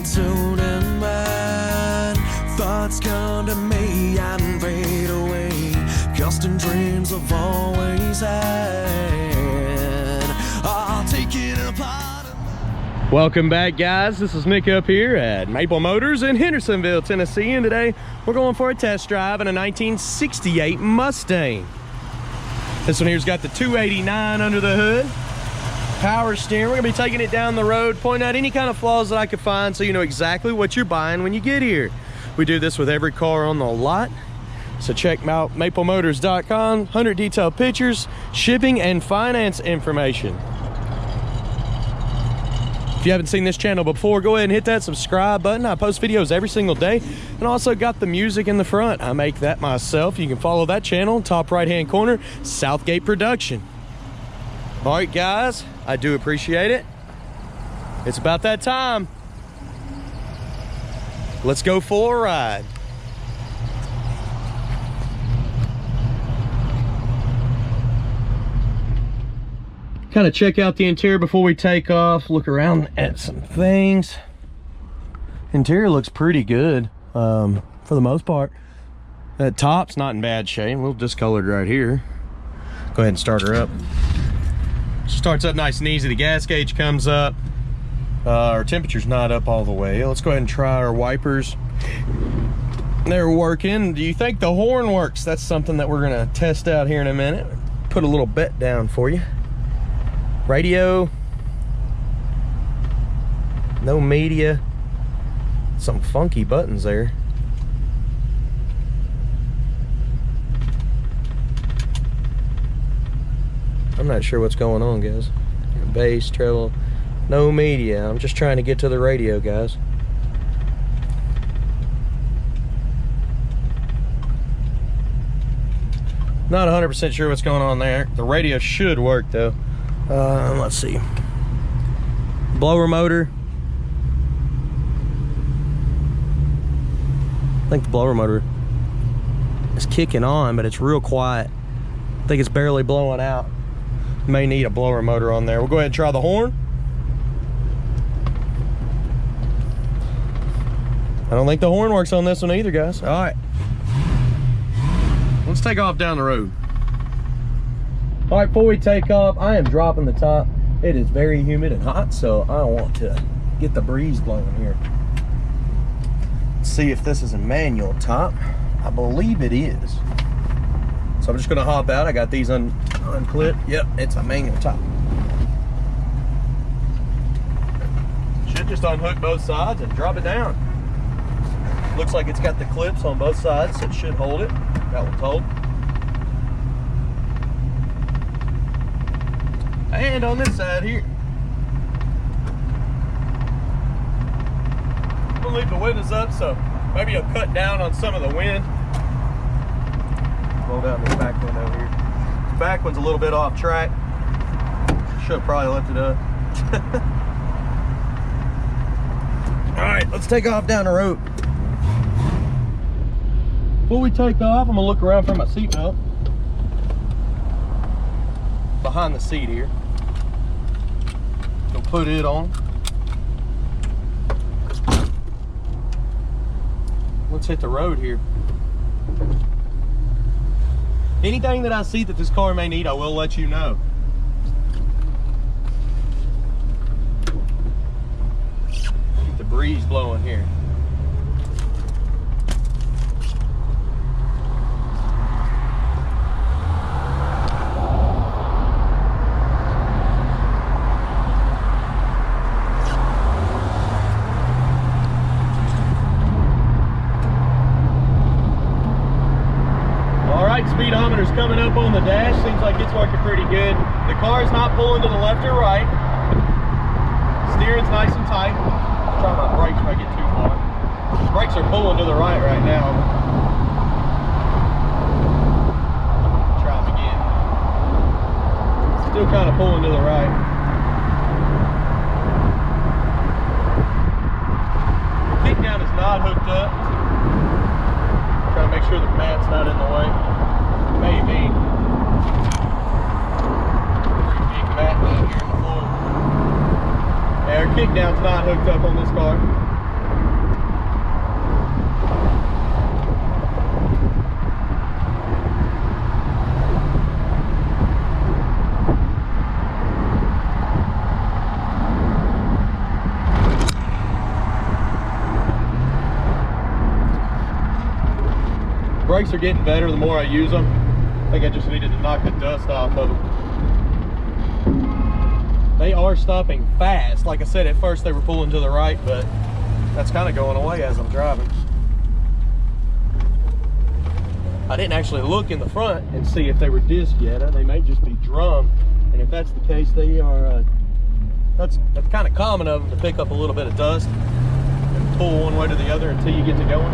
solitude in mind. Thoughts come to me and fade away. Constant dreams of always had. I'll take it apart. Welcome back, guys. This is Nick up here at Maple Motors in Hendersonville, Tennessee, and today we're going for a test drive in a 1968 Mustang. This one here's got the 289 under the hood, power steering. We're gonna be taking it down the road, pointing out any kind of flaws that I could find so you know exactly what you're buying when you get here. We do this with every car on the lot, so check out maplemotors.com, 100 detailed pictures, shipping and finance information. If you haven't seen this channel before, go ahead and hit that subscribe button. I post videos every single day, and also got the music in the front. I make that myself. You can follow that channel, top right hand corner, Southgate Production. All right, guys, I do appreciate it. It's about that time. Let's go for a ride. Kind of check out the interior before we take off, look around at some things. Interior looks pretty good for the most part. That top's not in bad shape, a little discolored right here. Go ahead and start her up. She starts up nice and easy. The gas gauge comes up. Our temperature's not up all the way. Let's go ahead and try our wipers. They're working. Do you think the horn works? That's something that we're gonna test out here in a minute. Put a little bet down for you. Radio, no media, some funky buttons there. I'm not sure what's going on, guys. Bass, treble, no media. I'm just trying to get to the radio, guys. Not 100% sure what's going on there. The radio should work though. Let's see. Blower motor. I think the blower motor is kicking on, but it's real quiet. I think it's barely blowing out. May need a blower motor on there. We'll go ahead and try the horn. I don't think the horn works on this one either, guys. All right. Let's take off down the road. All right, before we take off, I am dropping the top. It is very humid and hot, so I want to get the breeze blowing here. Let's see if this is a manual top. I believe it is. So I'm just gonna hop out. I got these unclipped. Yep, it's a manual top. Should just unhook both sides and drop it down. Looks like it's got the clips on both sides, so it should hold it. That one's hold. And on this side here, I'm gonna leave the windows up, so maybe it'll cut down on some of the wind. Roll down this back window here. The back one's a little bit off track. Should have probably left it up. All right, let's take off down the road. Before we take off, I'm gonna look around for my seatbelt. Behind the seat here. Go put it on. Let's hit the road here. Anything that I see that this car may need, I will let you know. Keep the breeze blowing here. Speedometer's coming up on the dash. Seems like it's working pretty good. The car's not pulling to the left or right. Steering's nice and tight. I'll try my brakes if I get too far. Brakes are pulling to the right right now. Try them again. Still kind of pulling to the right. The kick down is not hooked up. Try to make sure the mat's not in the way. Maybe. Pretty big mat down here on the floor. Yeah, our kick down's not hooked up on this car. brakes are getting better the more I use them. I think I just needed to knock the dust off of them. They are stopping fast. Like I said, at first they were pulling to the right, but that's kind of going away as I'm driving. I didn't actually look in the front and see if they were disc yet. They may just be drum, and if that's the case, they are. That's kind of common of them to pick up a little bit of dust and pull one way to the other until you get to going.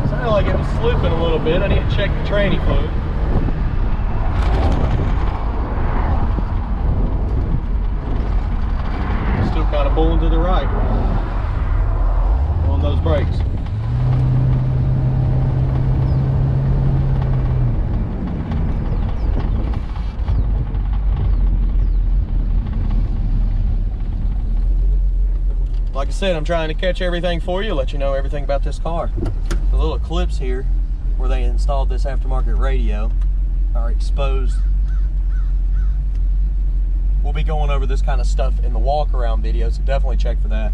It sounded like it was slipping a little bit. I need to check the tranny fluid. Still kind of pulling to the right on those brakes. Like I said, I'm trying to catch everything for you, let you know everything about this car. The little clips here where they installed this aftermarket radio are exposed. We'll be going over this kind of stuff in the walk around video, so definitely check for that.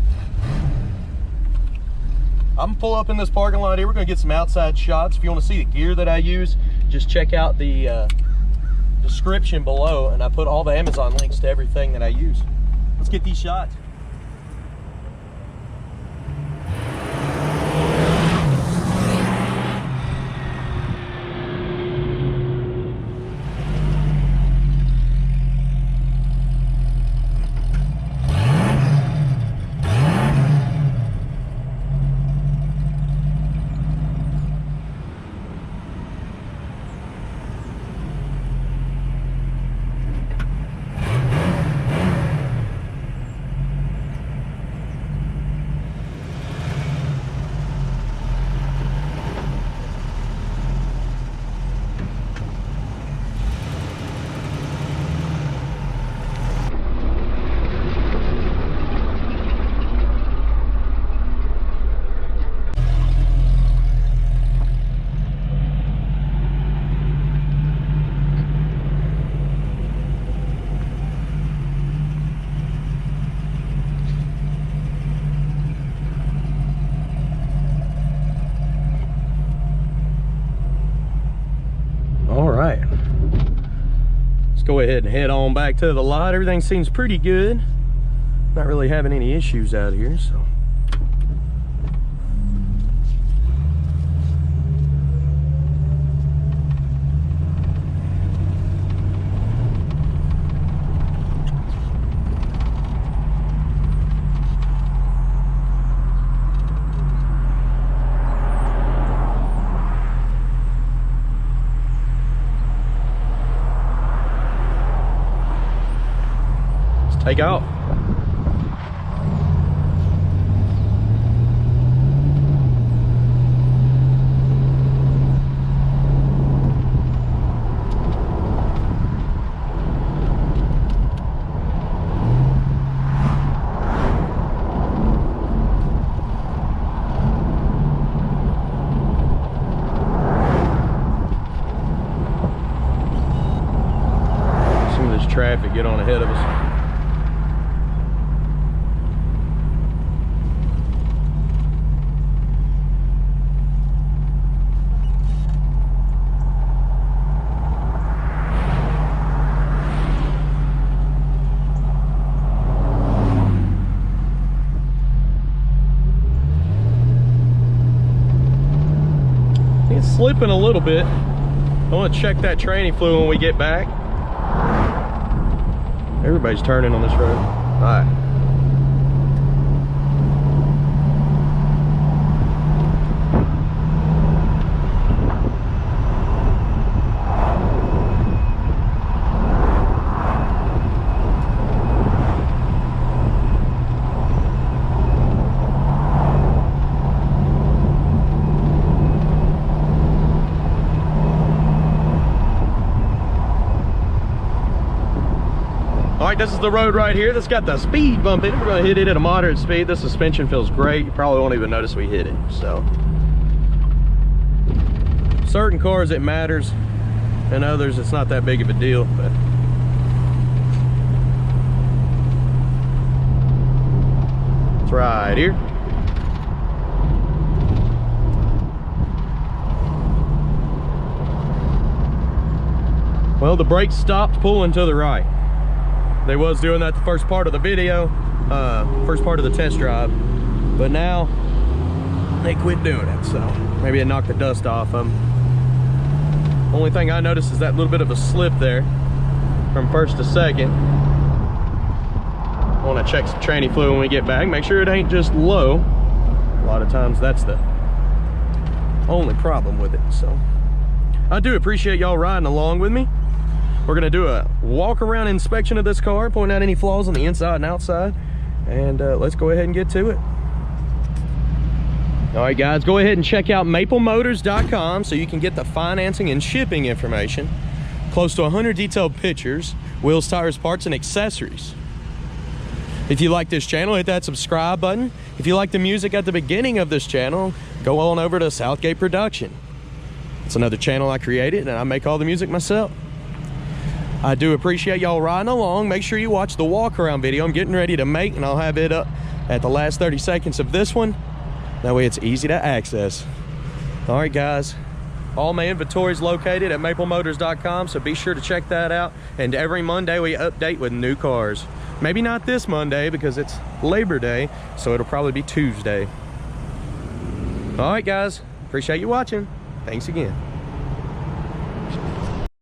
I'm gonna pull up in this parking lot here. We're gonna get some outside shots. If you want to see the gear that I use, just check out the description below, and I put all the Amazon links to everything that I use. Let's get these shots. Go ahead and head on back to the lot. Everything seems pretty good. Not really having any issues out here, so. Take out. Some of this traffic get on ahead of us. Slipping a little bit. I want to check that tranny fluid when we get back. Everybody's turning on this road. All right. All right, this is the road right here that's got the speed bump in it. We're gonna hit it at a moderate speed. The suspension feels great. You probably won't even notice we hit it, so. Certain cars it matters, and others it's not that big of a deal, but. It's right here. Well, the brakes stopped pulling to the right. They was doing that the first part of the video, first part of the test drive, but now they quit doing it, so maybe it knocked the dust off them. Only thing I noticed is that little bit of a slip there from first to second. I want to check some tranny fluid when we get back, make sure it ain't just low. A lot of times that's the only problem with it. So I do appreciate y'all riding along with me. We're gonna do a walk around inspection of this car, point out any flaws on the inside and outside, and let's go ahead and get to it. All right, guys, go ahead and check out maplemotors.com so you can get the financing and shipping information. Close to 100 detailed pictures, wheels, tires, parts, and accessories. If you like this channel, hit that subscribe button. If you like the music at the beginning of this channel, go on over to Southgate Production. It's another channel I created, and I make all the music myself. I do appreciate y'all riding along. Make sure you watch the walk around video I'm getting ready to make, and I'll have it up at the last 30 seconds of this one. That way it's easy to access. All right, guys, all my inventory is located at maplemotors.com, so be sure to check that out. And every Monday we update with new cars. Maybe not this Monday because it's Labor Day, so it'll probably be Tuesday. All right, guys, appreciate you watching. Thanks again.